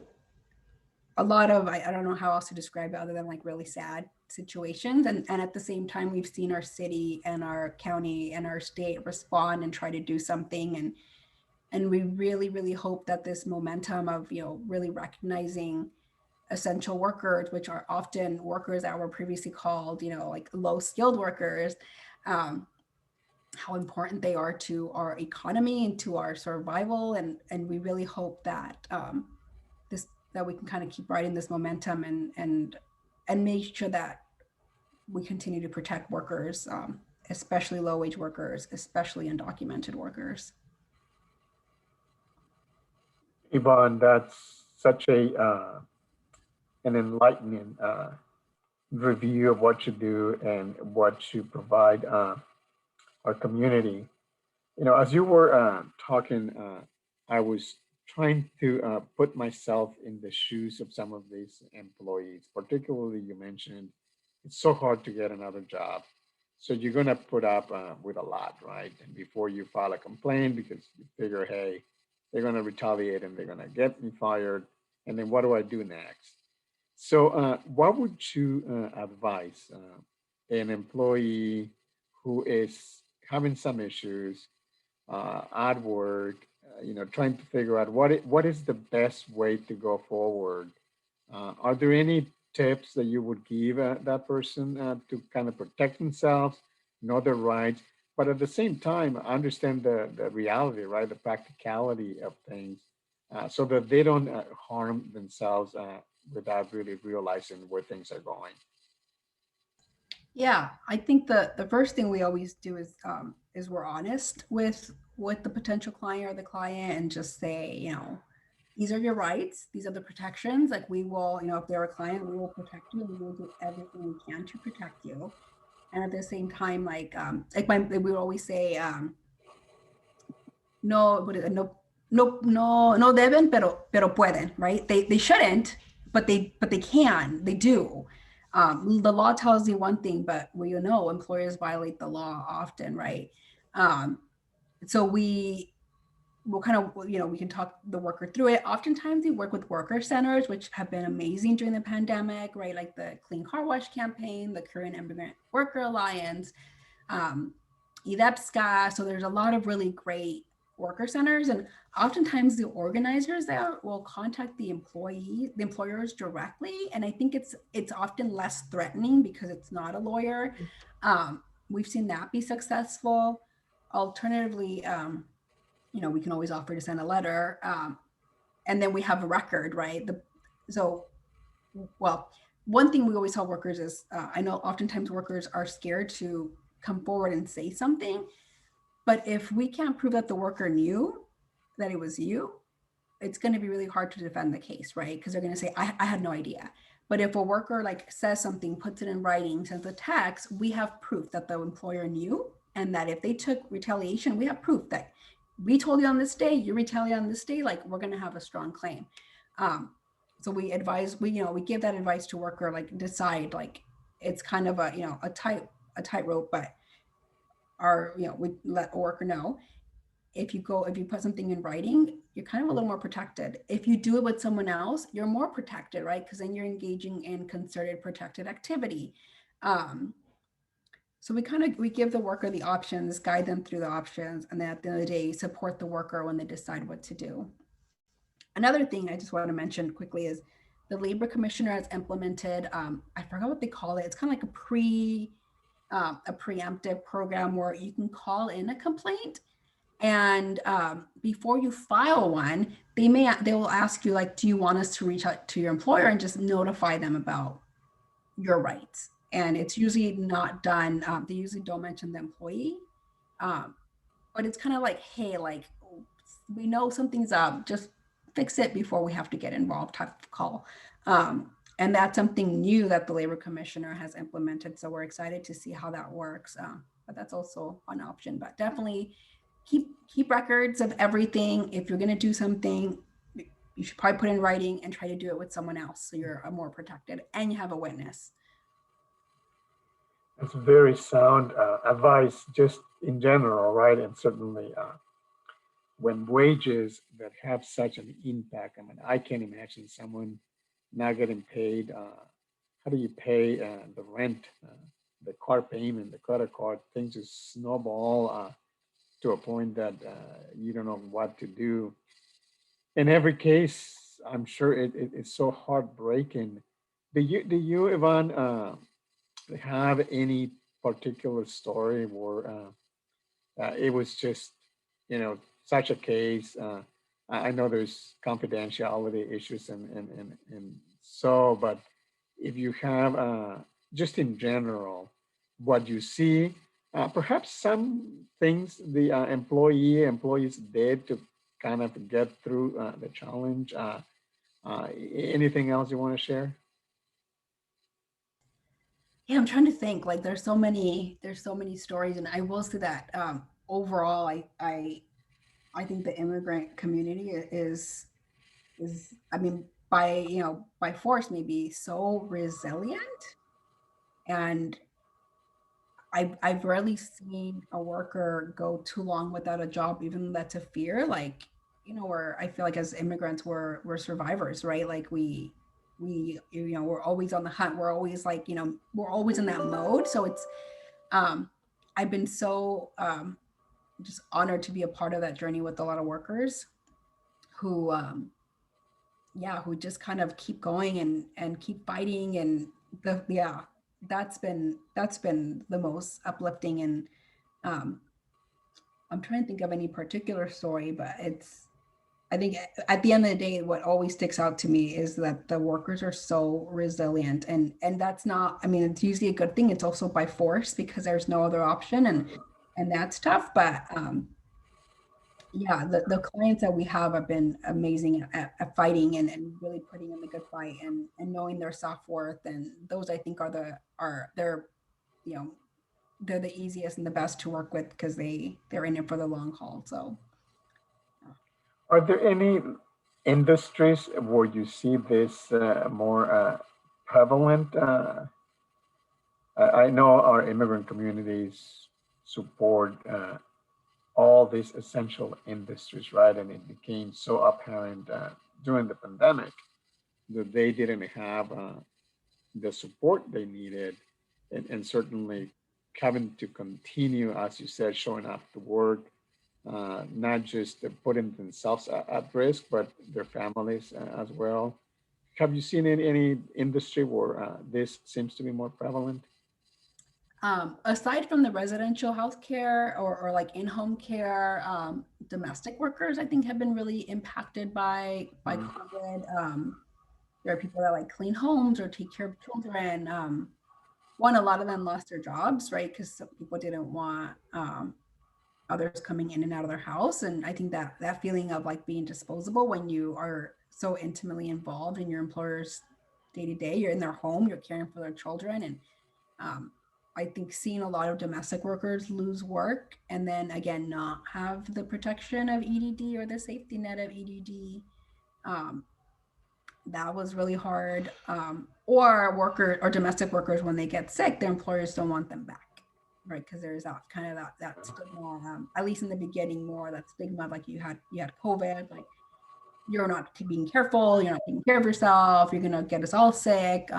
I don't know how else to describe it other than really sad situations. And at the same time, we've seen our city and our county and our state respond and try to do something. And we really, really hope that this momentum of, really recognizing essential workers, which are often workers that were previously called, low skilled workers, how important they are to our economy and to our survival. And we really hope that that we can kind of keep riding this momentum and make sure that we continue to protect workers, especially low-wage workers, especially undocumented workers. Yvonne, that's such an enlightening review of what you do and what you provide our community. You know, as you were talking, I was trying to put myself in the shoes of some of these employees. Particularly, you mentioned it's so hard to get another job, so you're gonna put up with a lot, right? And before you file a complaint, because you figure, hey, they're gonna retaliate and they're gonna get me fired, and then what do I do next? So, what would you advise an employee who is having some issues at work, you know, trying to figure out what is the best way to go forward? Are there any tips that you would give that person to kind of protect themselves, know their rights, but at the same time understand the reality, right, the practicality of things, so that they don't harm themselves without really realizing where things are going? Yeah, I think the first thing we always do is we're honest with the potential client or the client and just say, you know, these are your rights, these are the protections. Like we will, you know, if they're a client, we will protect you. We will do everything we can to protect you. And at the same time, we would always say, no, no deben, pero pueden, right? They shouldn't, but they can, they do. The law tells you one thing, but you know, employers violate the law often, right? So we'll kind of, you know, we can talk the worker through it. Oftentimes we work with worker centers, which have been amazing during the pandemic, right? Like the Clean Car Wash campaign, the Korean Immigrant Worker Alliance, EDEPSCA. So there's a lot of really great worker centers, and oftentimes the organizers there will contact the employers directly. And I think it's often less threatening because it's not a lawyer. We've seen that be successful. Alternatively, you know, we can always offer to send a letter, and then we have a record, right? One thing we always tell workers is, I know oftentimes workers are scared to come forward and say something, but if we can't prove that the worker knew that it was you, it's going to be really hard to defend the case, right? Because they're going to say, I had no idea. But if a worker like says something, puts it in writing, sends a text, we have proof that the employer knew, and that if they took retaliation, we have proof that we told you on this day, you retaliate on this day, like we're going to have a strong claim. So we advise, we give that advice to worker, like decide, like it's kind of a, you know, a tightrope, but we let a worker know. If you put something in writing, you're kind of a little more protected. If you do it with someone else, you're more protected, right? Because then you're engaging in concerted protected activity. So we give the worker the options, guide them through the options, and then at the end of the day, support the worker when they decide what to do. Another thing I just want to mention quickly is the Labor Commissioner has implemented, I forgot what they call it. It's kind of like a preemptive program where you can call in a complaint, and before you file one, they will ask you, like, do you want us to reach out to your employer and just notify them about your rights? And it's usually not done. They usually don't mention the employee, but it's kind of like, hey, like, we know something's up, just fix it before we have to get involved type of call. And that's something new that the Labor Commissioner has implemented. So we're excited to see how that works. But that's also an option. But definitely keep records of everything. If you're going to do something, you should probably put in writing and try to do it with someone else, so you're more protected and you have a witness. That's very sound advice, just in general, right? And certainly when wages that have such an impact, I mean, I can't imagine someone not getting paid. How do you pay the rent, the car payment, the credit card? Things just snowball to a point that you don't know what to do. In every case, I'm sure it's so heartbreaking. Do you Yvonne, have any particular story where it was just, such a case. I know there's confidentiality issues and so, but if you have just in general, what you see, perhaps some things the employees did to kind of get through the challenge. Anything else you want to share? Yeah, I'm trying to think. Like, there's so many stories, and I will say that overall, I think the immigrant community is I mean, by force maybe so resilient, and I've rarely seen a worker go too long without a job, even that's a fear. Like, where I feel like as immigrants we're survivors, right? Like we're always on the hunt. We're always like, we're always in that mode. So it's I've been so just honored to be a part of that journey with a lot of workers who who just kind of keep going and keep fighting, and that's been the most uplifting. And um I'm trying to think of any particular story, but I think at the end of the day, what always sticks out to me is that the workers are so resilient, and that's not, I mean, it's usually a good thing. It's also by force because there's no other option, and that's tough. But yeah, the clients that we have been amazing at fighting and really putting in the good fight, and knowing their self-worth, and those I think they're you know they're the easiest and the best to work with because they're in it for the long haul. So Are there any industries where you see this more prevalent? I know our immigrant communities support all these essential industries, right? And it became so apparent during the pandemic that they didn't have the support they needed, and certainly having to continue, as you said, showing up to work, not just putting themselves at risk, but their families as well. Have you seen any industry where this seems to be more prevalent? aside from the residential healthcare or like in-home care, domestic workers I think have been really impacted by COVID. There are people that like clean homes or take care of children. One, a lot of them lost their jobs, right? Because people didn't want others coming in and out of their house. And I think that feeling of like being disposable when you are so intimately involved in your employer's day to day, you're in their home, you're caring for their children. And I think seeing a lot of domestic workers lose work and then again not have the protection of EDD or the safety net of EDD, that was really hard. Or domestic workers, when they get sick, their employers don't want them back, right? Because there's that kind of that stigma, at least in the beginning, more that stigma like you had COVID, like you're not being careful, you're not taking care of yourself, you're gonna get us all sick.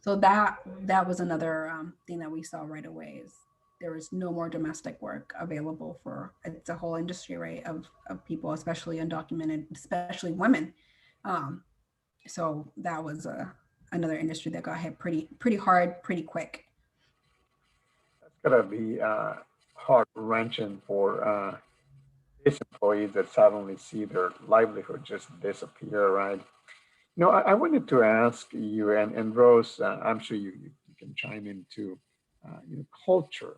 So that was another thing that we saw right away, is there was no more domestic work available for, it's a whole industry, right, of people, especially undocumented, especially women. So that was another industry that got hit pretty hard, pretty quick. That's gotta be heart wrenching for these employees that suddenly see their livelihood just disappear, right? I wanted to ask you, and Rose, I'm sure you can chime into culture.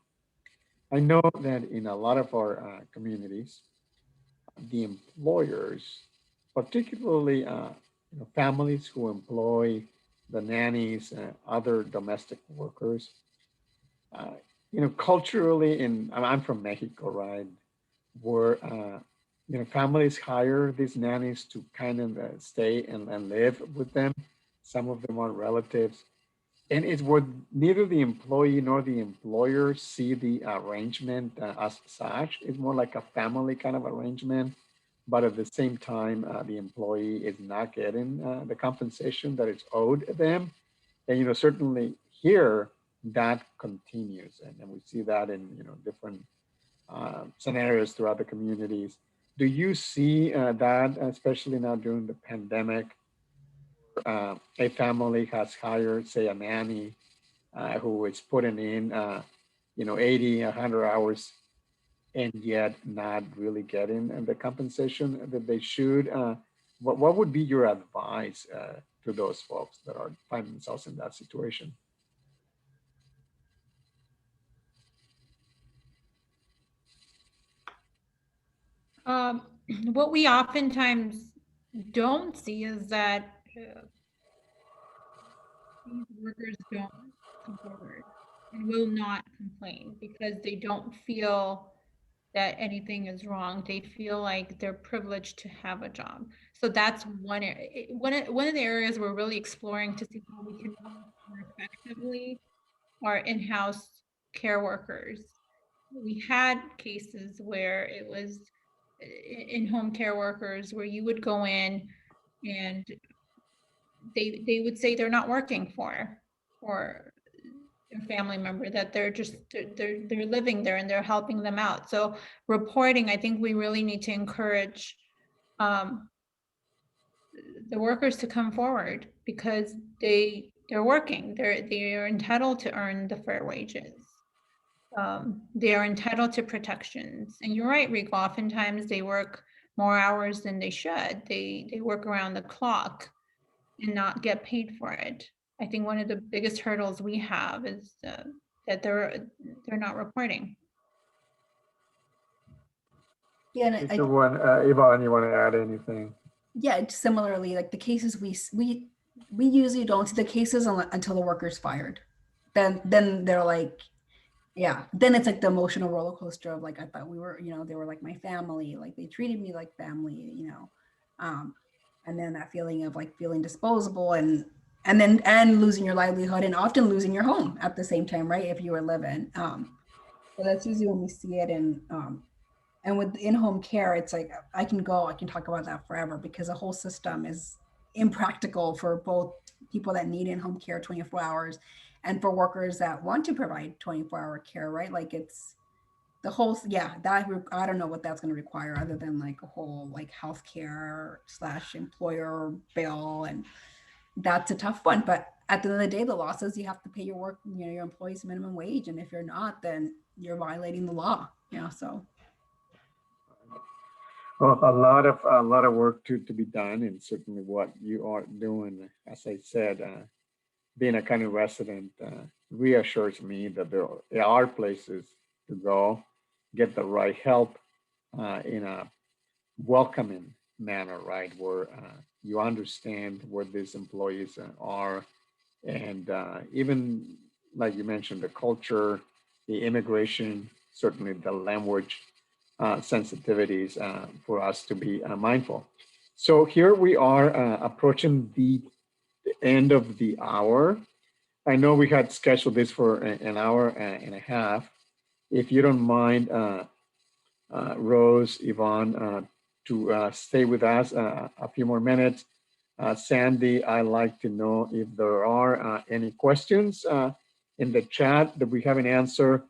I know that in a lot of our communities, the employers, particularly families who employ the nannies and other domestic workers, uh, culturally, I'm from Mexico, right? Where families hire these nannies to kind of stay and live with them. Some of them are relatives, and it's where neither the employee nor the employer see the arrangement as such. It's more like a family kind of arrangement, but at the same time, the employee is not getting the compensation that is owed them. And certainly here that continues, and we see that in different scenarios throughout the communities. Do you see that, especially now during the pandemic, a family has hired, say, a nanny who is putting in, 80, 100 hours and yet not really getting the compensation that they should. What would be your advice to those folks that are finding themselves in that situation? What we oftentimes don't see is that these workers don't come forward and will not complain because they don't feel that anything is wrong. They feel like they're privileged to have a job. So that's one of the areas we're really exploring to see how we can work more effectively are in-house care workers. We had cases where it was in-home care workers where you would go in and they would say they're not working for their family member, that they're just they're living there and they're helping them out. So reporting, I think we really need to encourage the workers to come forward because they're working. They're entitled to earn the fair wages. They are entitled to protections. And you're right, Rico, oftentimes they work more hours than they should. They work around the clock and not get paid for it. I think one of the biggest hurdles we have is that they're not reporting. Yeah, and Yvonne, you want to add anything? yeah, it's similarly, like the cases we usually don't see the cases until the worker's fired. Then they're like, yeah, then it's like the emotional roller coaster of like, I thought we were, they were like my family, like they treated me like family, and then that feeling of like feeling disposable and losing your livelihood and often losing your home at the same time, right? If you were living. So that's usually when we see it and with in-home care, it's like, I can talk about that forever because the whole system is impractical for both people that need in-home care 24 hours and for workers that want to provide 24-hour care, right? Like it's the whole, I don't know what that's going to require other than like a whole like healthcare / employer bill. And that's a tough one. But at the end of the day, the law says you have to pay your employees minimum wage. And if you're not, then you're violating the law, so. Well, a lot of work to be done, and certainly what you are doing, as I said, being a county resident reassures me that there are places to go, get the right help in a welcoming manner, right, where you understand where these employees are, and even like you mentioned, the culture, the immigration, certainly the language sensitivities for us to be mindful. So here we are approaching the end of the hour. I know we had scheduled this for an hour and a half. If you don't mind, Rose, Yvonne, to stay with us a few more minutes. Sandy, I'd like to know if there are any questions in the chat that we haven't answered.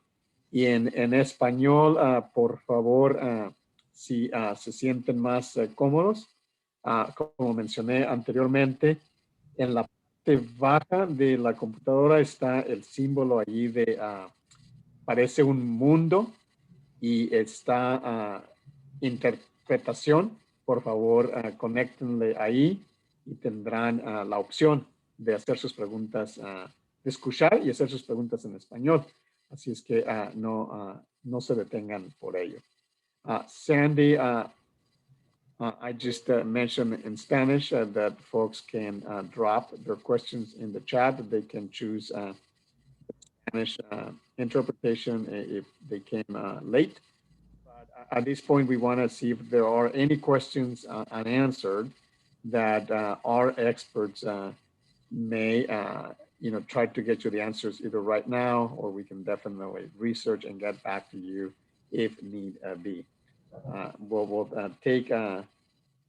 En español, por favor, si se sienten más cómodos, como mencioné anteriormente, en la parte baja de la computadora está el símbolo allí de, parece un mundo y está interpretación. Por favor, conéctenle ahí y tendrán la opción de hacer sus preguntas, de escuchar y hacer sus preguntas en español. Así es que no se detengan por ello. Sandy, I just mentioned in Spanish that folks can drop their questions in the chat. They can choose Spanish interpretation if they came late. But at this point, we want to see if there are any questions unanswered that our experts may try to get you the answers either right now, or we can definitely research and get back to you if need be. We'll take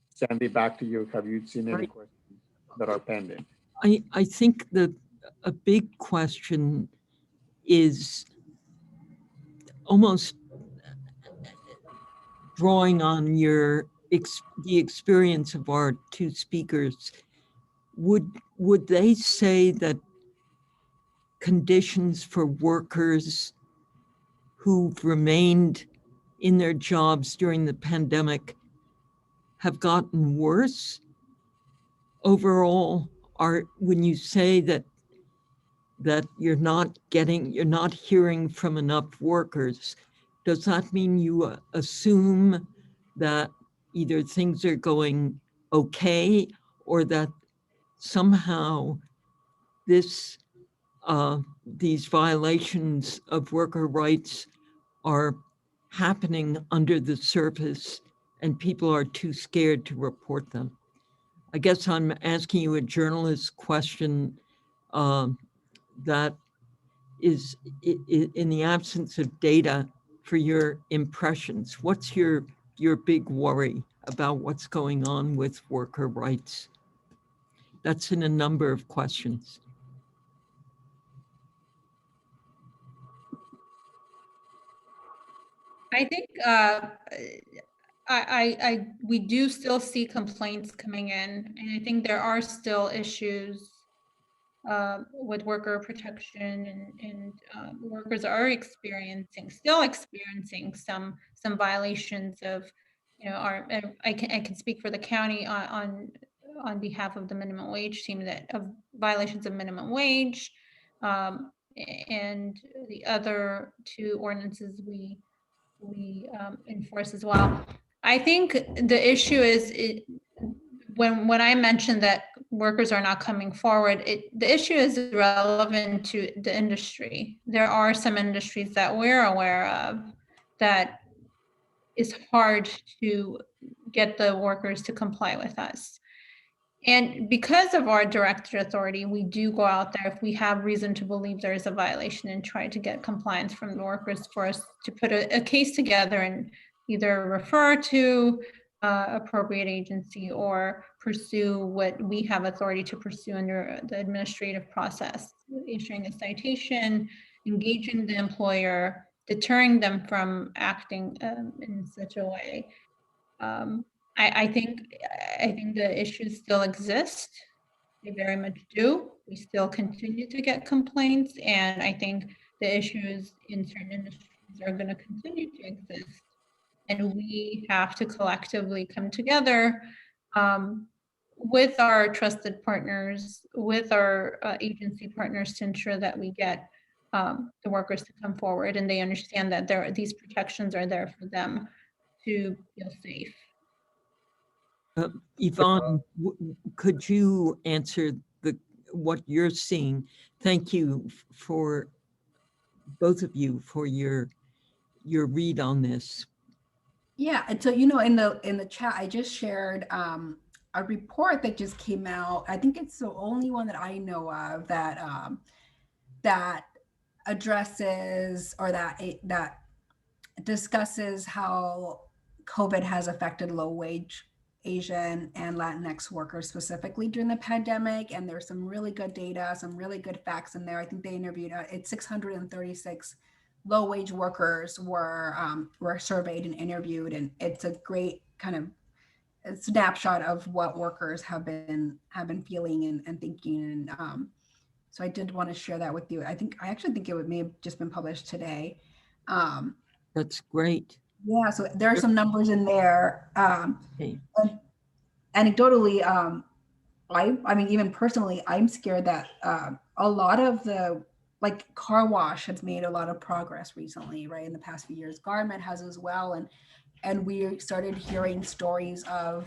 Sandy back to you. Have you seen any questions that are pending? I think a big question is almost drawing on the experience of our two speakers. Would they say that conditions for workers who've remained in their jobs during the pandemic have gotten worse overall? When you say that you're not hearing from enough workers, does that mean you assume that either things are going okay or that somehow these violations of worker rights are happening under the surface and people are too scared to report them? I guess I'm asking you a journalist question that is in the absence of data for your impressions. What's your big worry about what's going on with worker rights? That's in a number of questions. I think we do still see complaints coming in, and I think there are still issues with worker protection, and workers are still experiencing some violations of, I can speak for the county on behalf of the minimum wage team, that of violations of minimum wage, and the other two ordinances we enforce as well. I think the issue is when I mentioned that workers are not coming forward, the issue is relevant to the industry. There are some industries that we're aware of that is hard to get the workers to comply with us. And because of our directed authority, we do go out there if we have reason to believe there is a violation and try to get compliance from the workers for us to put a case together and either refer to appropriate agency or pursue what we have authority to pursue under the administrative process, issuing a citation, engaging the employer, deterring them from acting in such a way. I think the issues still exist. They very much do. We still continue to get complaints, and I think the issues in certain industries are going to continue to exist. And we have to collectively come together with our trusted partners, with our agency partners, to ensure that we get the workers to come forward and they understand that these protections are there for them to feel safe. Yvonne, could you answer what you're seeing? Thank you for both of you for your read on this. Yeah, and so in the chat, I just shared a report that just came out. I think it's the only one that I know of that that addresses or that discusses how COVID has affected low-wage Asian and Latinx workers specifically during the pandemic. And there's some really good data, some really good facts in there. I think they interviewed 636 low-wage workers were surveyed and interviewed, and it's a great kind of a snapshot of what workers have been feeling and thinking. And so I did want to share that with you. I actually think it may have just been published today. That's great. Yeah, so there are some numbers in there. Okay. Anecdotally, I mean, even personally, I'm scared that a lot of the, like, car wash has made a lot of progress recently, right? In the past few years, garment has as well, and we started hearing stories of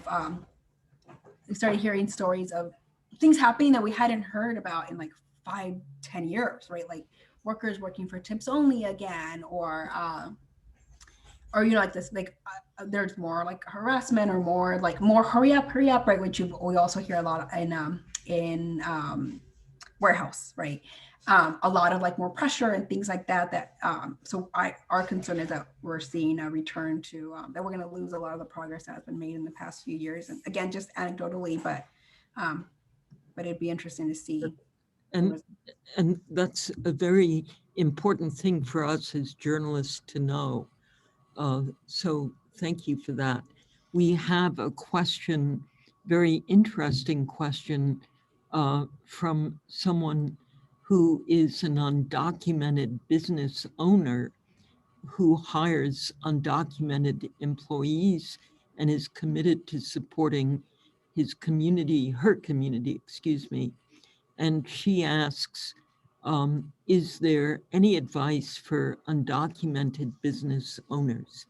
things happening that we hadn't heard about in like 5-10 years, right? Like workers working for tips only again, or like this, like there's more like harassment or more hurry up, right? Which we also hear a lot in warehouse, right? A lot of like more pressure and things like that. So our concern is that we're seeing a return to that we're going to lose a lot of the progress that has been made in the past few years. And again, just anecdotally, but it'd be interesting to see. And that's a very important thing for us as journalists to know. So thank you for that. We have a question, very interesting question from someone who is an undocumented business owner who hires undocumented employees and is committed to supporting his community, her community, excuse me. And she asks, is there any advice for undocumented business owners?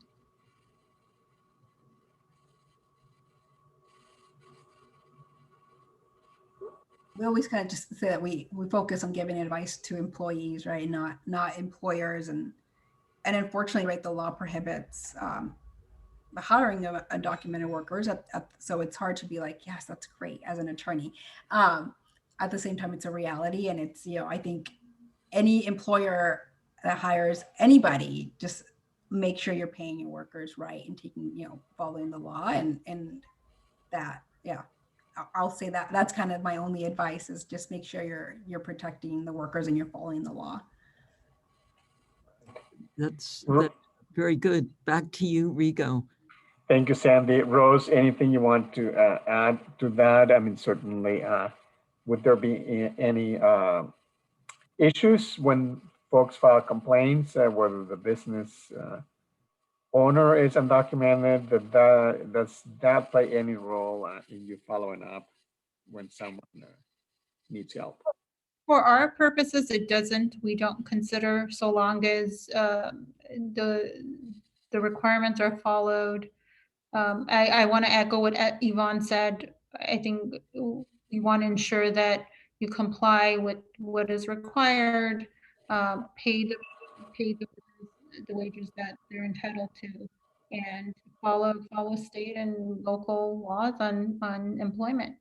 We always kind of just say that we focus on giving advice to employees, right? Not employers. And unfortunately, right, the law prohibits the hiring of undocumented workers. So it's hard to be like, yes, that's great as an attorney. At the same time, it's a reality. And it's, I think any employer that hires anybody, just make sure you're paying your workers right and taking, following the law and that, yeah. I'll say that that's kind of my only advice is just make sure you're protecting the workers and you're following the law. That's very good. Back to you, Rigo. Thank you, Sandy. Rose, anything you want to add to that? I mean, certainly, would there be any issues when folks file complaints, whether the business owner is undocumented? Does that play any role in you following up when someone needs help? For our purposes, it doesn't. We don't consider, so long as the requirements are followed. I want to echo what Yvonne said. I think we want to ensure that you comply with what is required, pay the wages that they're entitled to, and follow state and local laws on employment.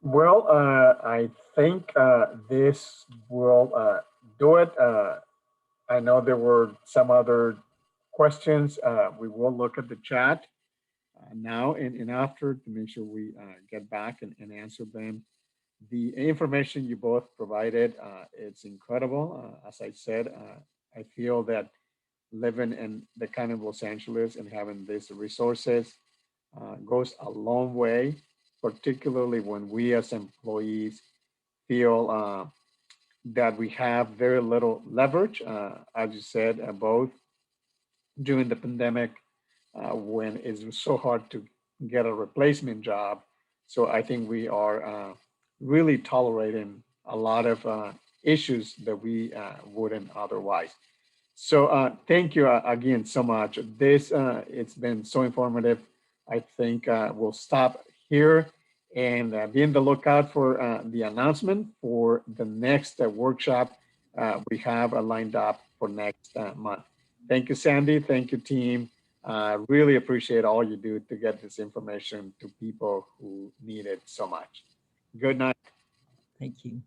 Well, I think this will do it. I know there were some other questions. We will look at the chat now and after to make sure we get back and answer them. The information you both provided, it's incredible. As I said, I feel that living in the kind of Los Angeles and having these resources goes a long way, particularly when we as employees feel that we have very little leverage, as you said, both during the pandemic when it's so hard to get a replacement job. So I think we are really tolerating a lot of issues that we wouldn't otherwise. So thank you again so much. This, it's been so informative. I think we'll stop here and be on the lookout for the announcement for the next workshop we have lined up for next month. Thank you, Sandy. Thank you, team. Really appreciate all you do to get this information to people who need it so much. Good night. Thank you.